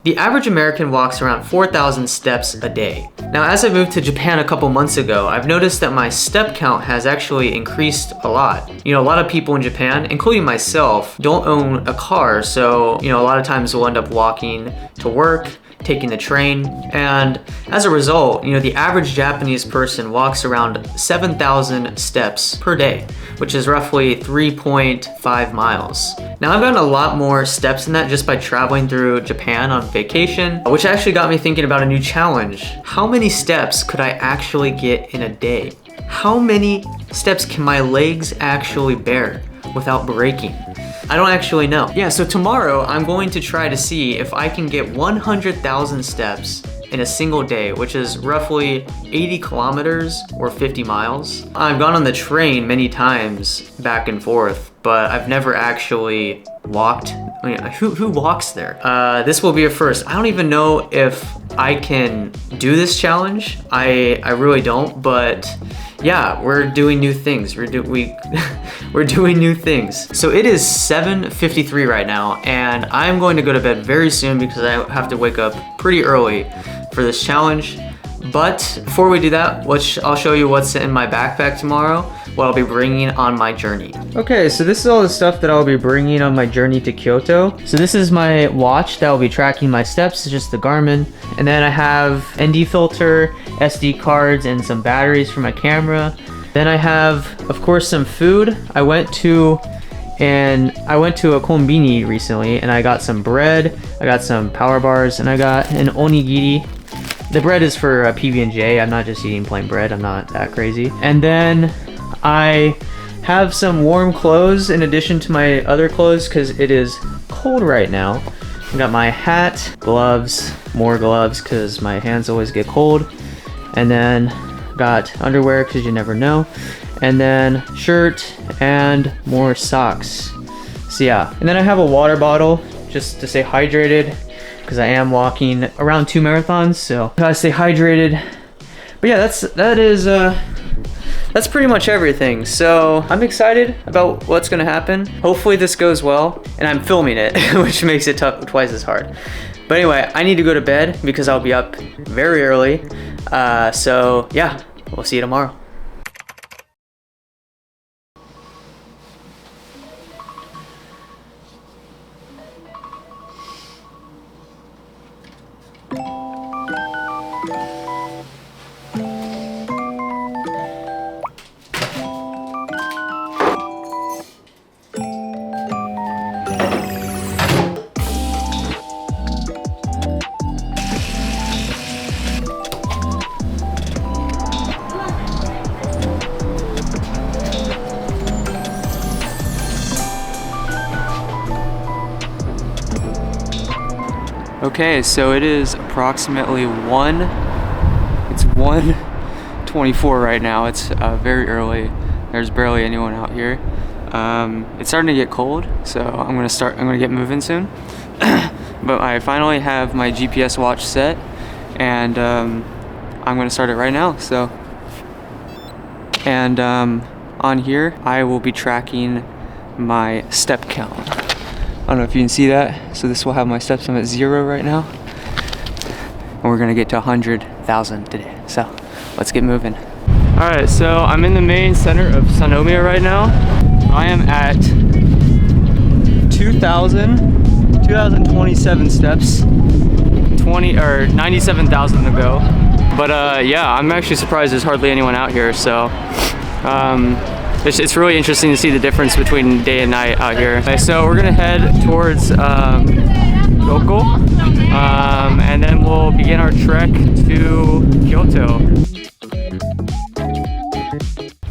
The average American walks around 4,000 steps a day. Now, as I moved to Japan a couple months ago, I've noticed that my step count has actually increased a lot. You know, a lot of people in Japan, including myself, don't own a car, so, a lot of times we'll end up walking to work, taking the train, and as a result, the average Japanese person walks around 7,000 steps per day, which is roughly 3.5 miles. Now, I've gotten a lot more steps than that just by traveling through Japan on vacation, which actually got me thinking about a new challenge. How many steps could I actually get in a day? How many steps can my legs actually bear without breaking? I don't actually know. Yeah, so tomorrow I'm going to try to see if I can get 100,000 steps in a single day, which is roughly 80 kilometers or 50 miles. I've gone on the train many times back and forth, but I've never actually walked. Who walks there? This will be a first. I don't even know if I can do this challenge. I really don't, but yeah, we're doing new things. We're doing new things. So it is 7:53 right now, and I'm going to go to bed very soon because I have to wake up pretty early for this challenge. But before we do that, I'll show you what's in my backpack tomorrow, what I'll be bringing on my journey. Okay, so this is all the stuff that I'll be bringing on my journey to Kyoto. So this is my watch that will be tracking my steps, it's just the Garmin. And then I have ND filter, SD cards, and some batteries for my camera. Then I have, of course, some food. I went to a konbini recently and I got some bread, I got some power bars, and I got an onigiri. The bread is for PB&J. I'm not just eating plain bread. I'm not that crazy. And then I have some warm clothes in addition to my other clothes because it is cold right now. I got my hat, gloves, more gloves because my hands always get cold. And then got underwear because you never know. And then shirt and more socks. So yeah. And then I have a water bottle just to stay hydrated, because I am walking around 2 marathons, so gotta stay hydrated. But yeah, that's pretty much everything. So I'm excited about what's gonna happen. Hopefully this goes well, and I'm filming it, which makes it twice as hard. But anyway, I need to go to bed because I'll be up very early. So yeah, we'll see you tomorrow. Okay, so it is approximately 1:24 right now. It's very early. There's barely anyone out here. It's starting to get cold, so I'm gonna get moving soon. But I finally have my GPS watch set, and I'm gonna start it right now. So, and on here I will be tracking my step count. I don't know if you can see that. So this will have my steps. I'm at 0 right now. And we're gonna get to 100,000 today. So let's get moving. All right, so I'm in the main center of Sanomiya right now. I am at 2,027 steps, 97,000 to go. But yeah, I'm actually surprised there's hardly anyone out here. So it's really interesting to see the difference between day and night out here. Okay, so we're gonna head towards Roko, and then we'll begin our trek to Kyoto.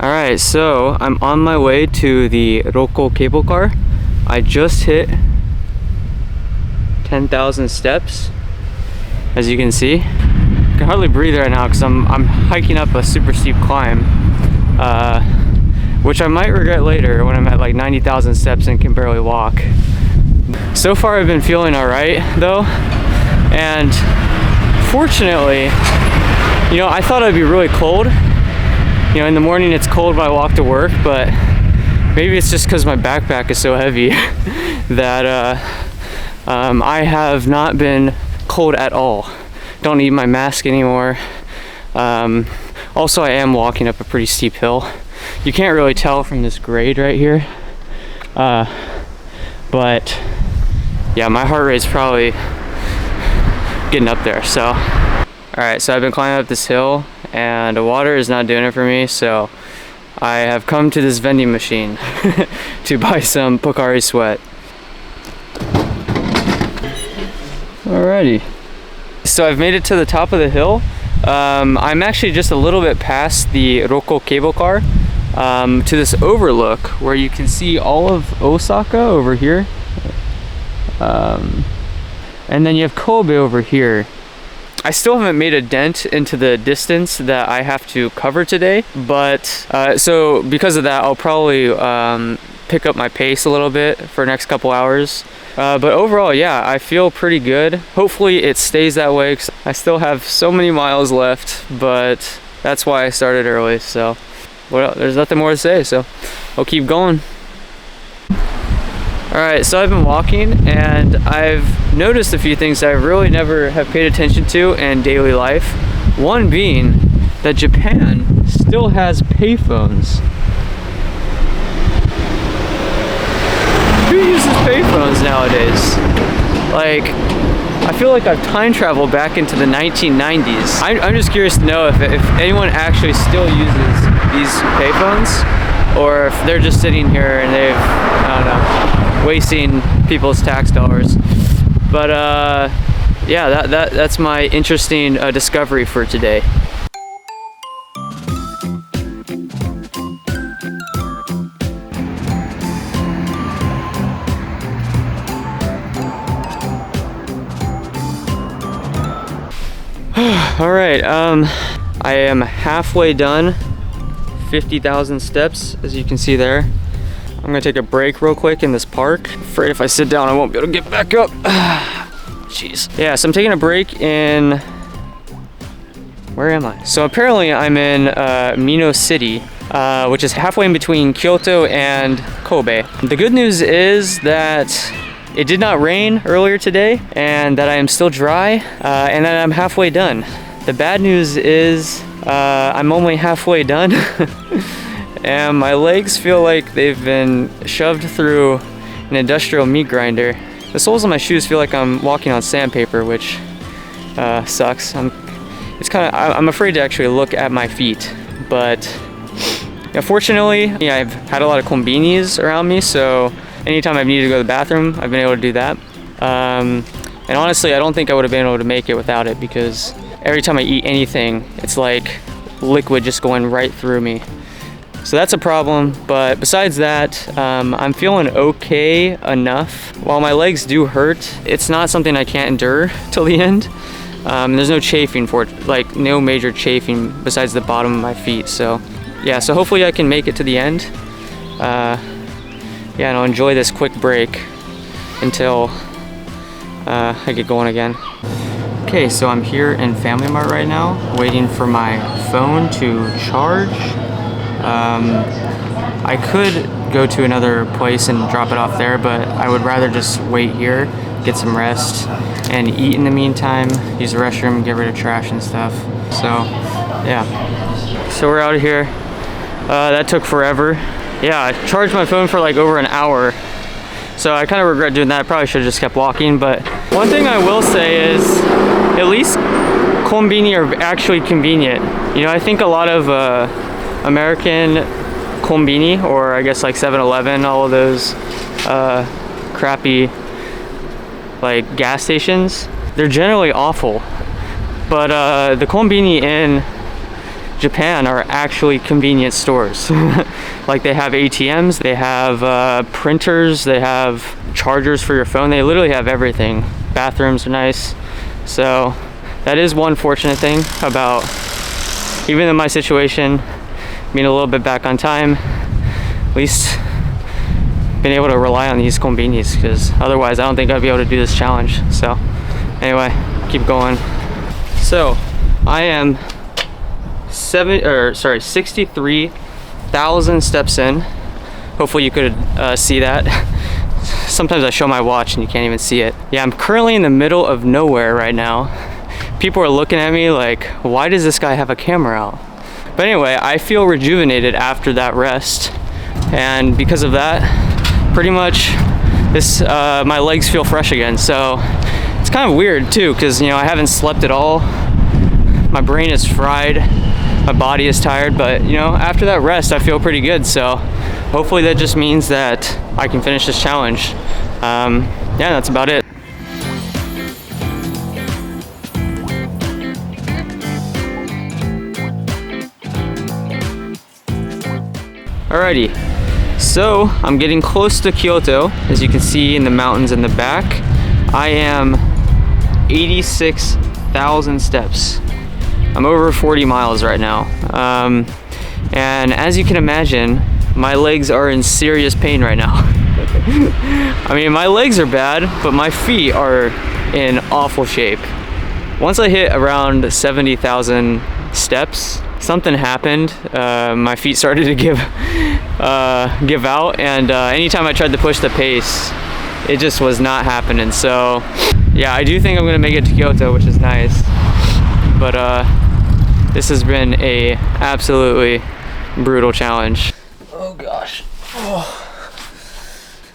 Alright, so I'm on my way to the Roko cable car. I just hit 10,000 steps, as you can see. I can hardly breathe right now because I'm hiking up a super steep climb. Which I might regret later when I'm at like 90,000 steps and can barely walk. So far I've been feeling alright though, and fortunately, I thought I'd be really cold. In the morning it's cold when I walk to work, but maybe it's just because my backpack is so heavy that I have not been cold at all. Don't need my mask anymore. Also, I am walking up a pretty steep hill. You can't really tell from this grade right here. But yeah, my heart rate's probably getting up there. So, all right, so I've been climbing up this hill and the water is not doing it for me. So I have come to this vending machine to buy some Pocari Sweat. Alrighty. So I've made it to the top of the hill. I'm actually just a little bit past the Roko cable car to this overlook where you can see all of Osaka over here. And then you have Kobe over here. I still haven't made a dent into the distance that I have to cover today, but so because of that, I'll probably pick up my pace a little bit for the next couple hours. But overall, yeah, I feel pretty good. Hopefully it stays that way because I still have so many miles left, but that's why I started early. So well, there's nothing more to say, so I'll keep going. Alright, so I've been walking and I've noticed a few things that I really never have paid attention to in daily life. One being that Japan still has payphones. Who uses payphones nowadays? Like, I feel like I've time traveled back into the 1990s. I'm just curious to know if anyone actually still uses these payphones, or if they're just sitting here and they've, I don't know, wasting people's tax dollars. But yeah, that's my interesting discovery for today. All right, I am halfway done, 50,000 steps, as you can see there. I'm gonna take a break real quick in this park. Afraid if I sit down, I won't be able to get back up. Jeez. Yeah, so I'm taking a break in, where am I? So apparently I'm in Mino City, which is halfway in between Kyoto and Kobe. The good news is that it did not rain earlier today and that I am still dry and that I'm halfway done. The bad news is I'm only halfway done and my legs feel like they've been shoved through an industrial meat grinder. The soles of my shoes feel like I'm walking on sandpaper, which sucks. I'm afraid to actually look at my feet, but yeah, fortunately, yeah, I've had a lot of konbinis around me, so anytime I've needed to go to the bathroom, I've been able to do that. And honestly, I don't think I would have been able to make it without it, because every time I eat anything, it's like liquid just going right through me. So that's a problem, but besides that, I'm feeling okay enough. While my legs do hurt, it's not something I can't endure till the end. There's no chafing for it, like no major chafing besides the bottom of my feet. So yeah, so hopefully I can make it to the end. Yeah, and I'll enjoy this quick break until I get going again. Okay, so I'm here in Family Mart right now, waiting for my phone to charge. I could go to another place and drop it off there, but I would rather just wait here, get some rest, and eat in the meantime, use the restroom, get rid of trash and stuff. So, yeah. So we're out of here. That took forever. Yeah, I charged my phone for like over an hour. So I kind of regret doing that. I probably should have just kept walking, but one thing I will say is at least konbini are actually convenient. You know, I think a lot of American konbini, or I guess like 7-Eleven, all of those crappy like gas stations, they're generally awful. But the konbini in Japan are actually convenience stores. Like they have ATMs, they have printers, they have chargers for your phone, they literally have everything. Bathrooms are nice. So that is one fortunate thing about, even in my situation, being a little bit back on time, at least been able to rely on these konbinis, because otherwise I don't think I'd be able to do this challenge. So anyway, keep going. So I am 63,000 steps in. Hopefully you could see that. sometimes I show my watch and you can't even see it. Yeah, I'm currently in the middle of nowhere right now. People are looking at me like, why does this guy have a camera out? But anyway, I feel rejuvenated after that rest. And because of that, pretty much my legs feel fresh again. So it's kind of weird too, because I haven't slept at all. My brain is fried, my body is tired, but after that rest I feel pretty good. So hopefully that just means that I can finish this challenge. Yeah, that's about it. Alrighty, so I'm getting close to Kyoto. As you can see in the mountains in the back, I am 86,000 steps. I'm over 40 miles right now. And as you can imagine, my legs are in serious pain right now. I mean, my legs are bad, but my feet are in awful shape. Once I hit around 70,000 steps, something happened. My feet started to give out, and anytime I tried to push the pace, it just was not happening. So yeah, I do think I'm gonna make it to Kyoto, which is nice, but this has been a absolutely brutal challenge. Oh gosh. Oh.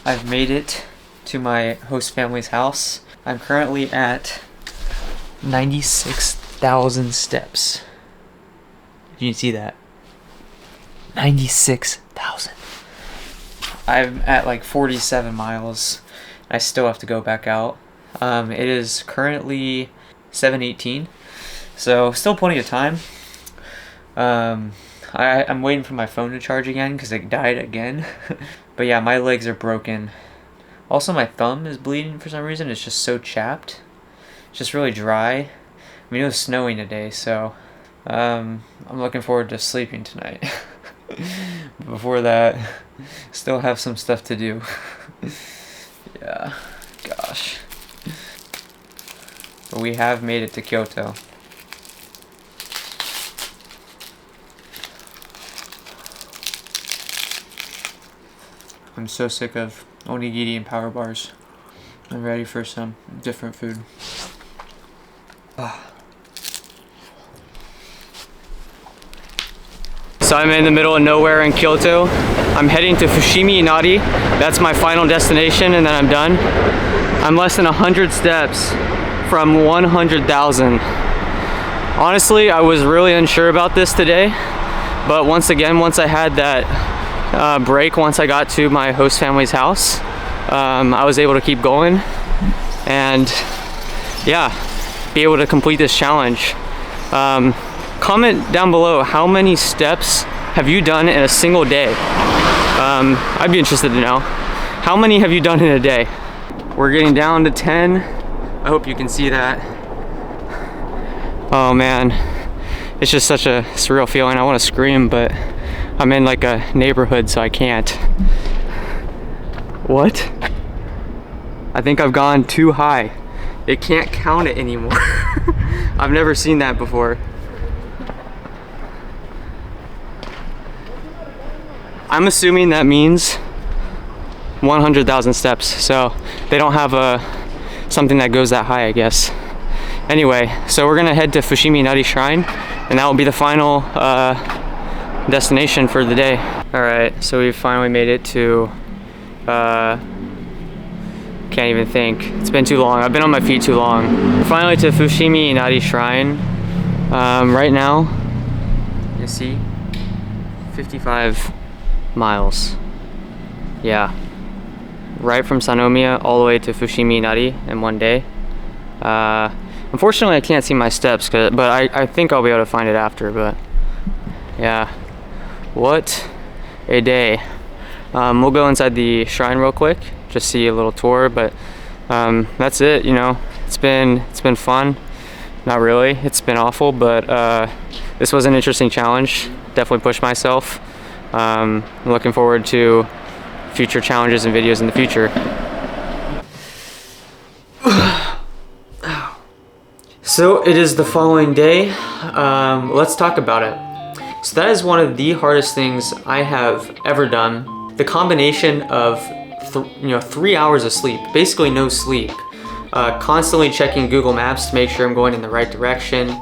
I've made it to my host family's house. I'm currently at 96,000 steps. You can see that. 96,000. I'm at like 47 miles. I still have to go back out. It is currently 7:18, so still plenty of time. I'm waiting for my phone to charge again because it died again. But yeah, my legs are broken. Also, my thumb is bleeding for some reason. It's just so chapped. It's just really dry. I mean, it was snowing today, so I'm looking forward to sleeping tonight. Before that, still have some stuff to do. Yeah, gosh. But we have made it to Kyoto. I'm so sick of onigiri and power bars. I'm ready for some different food. So I'm in the middle of nowhere in Kyoto. I'm heading to Fushimi Inari. That's my final destination, and then I'm done. I'm less than 100 steps from 100,000. Honestly, I was really unsure about this today, but once I had that break, once I got to my host family's house, I was able to keep going and yeah, be able to complete this challenge. Comment down below, how many steps have you done in a single day? I'd be interested to know. How many have you done in a day? We're getting down to 10. I hope you can see that. Oh man, it's just such a surreal feeling. I want to scream, but I'm in like a neighborhood, so I can't. What? I think I've gone too high. It can't count it anymore. I've never seen that before. I'm assuming that means 100,000 steps, so they don't have something that goes that high, I guess. Anyway, so we're gonna head to Fushimi Inari Shrine, and that will be the final destination for the day. Alright, so we finally made it to, can't even think. It's been too long. I've been on my feet too long. We're finally to Fushimi Inari Shrine. Right now, you see, 55 miles. Yeah. Right from Sanomiya all the way to Fushimi Inari in one day. Unfortunately, I can't see my steps, but I think I'll be able to find it after, but yeah. What a day. We'll go inside the shrine real quick, just see a little tour, but that's it, It's been fun. Not really, it's been awful, but this was an interesting challenge. Definitely pushed myself. I'm looking forward to future challenges and videos in the future. So it is the following day. Let's talk about it. So that is one of the hardest things I have ever done. The combination of 3 hours of sleep, basically no sleep. Constantly checking Google Maps to make sure I'm going in the right direction,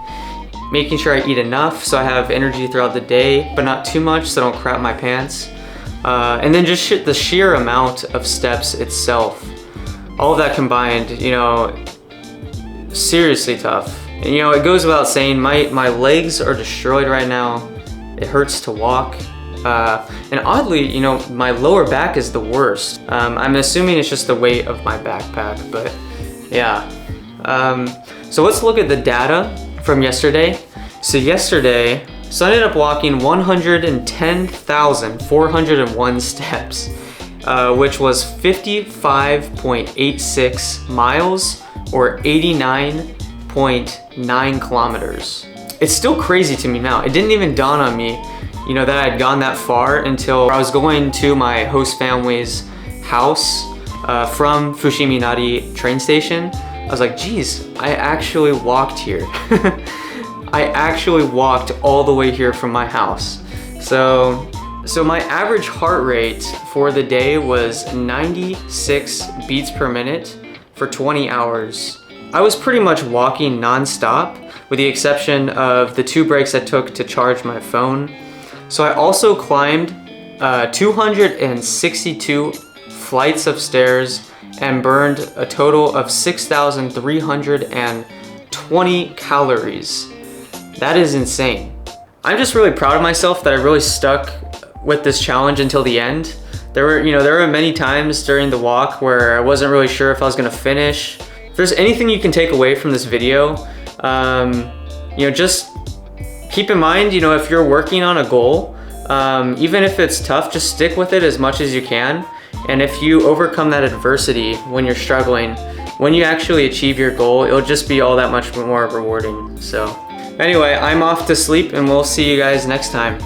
making sure I eat enough so I have energy throughout the day, but not too much so I don't crap my pants. And then just the sheer amount of steps itself. All of that combined, seriously tough. And, it goes without saying, my legs are destroyed right now. It hurts to walk. And oddly, my lower back is the worst. I'm assuming it's just the weight of my backpack, but yeah. So let's look at the data from yesterday. So yesterday, I ended up walking 110,401 steps, which was 55.86 miles or 89.9 kilometers. It's still crazy to me now. It didn't even dawn on me, that I had gone that far until I was going to my host family's house from Fushiminari train station. I was like, geez, I actually walked here. I actually walked all the way here from my house. So my average heart rate for the day was 96 beats per minute for 20 hours. I was pretty much walking non-stop, with the exception of the 2 breaks I took to charge my phone. So I also climbed 262 flights of stairs and burned a total of 6,320 calories. That is insane. I'm just really proud of myself that I really stuck with this challenge until the end. There were many times during the walk where I wasn't really sure if I was gonna finish. If there's anything you can take away from this video, just keep in mind, if you're working on a goal, even if it's tough, just stick with it as much as you can. And if you overcome that adversity when you're struggling, when you actually achieve your goal, it'll just be all that much more rewarding. So anyway, I'm off to sleep and we'll see you guys next time.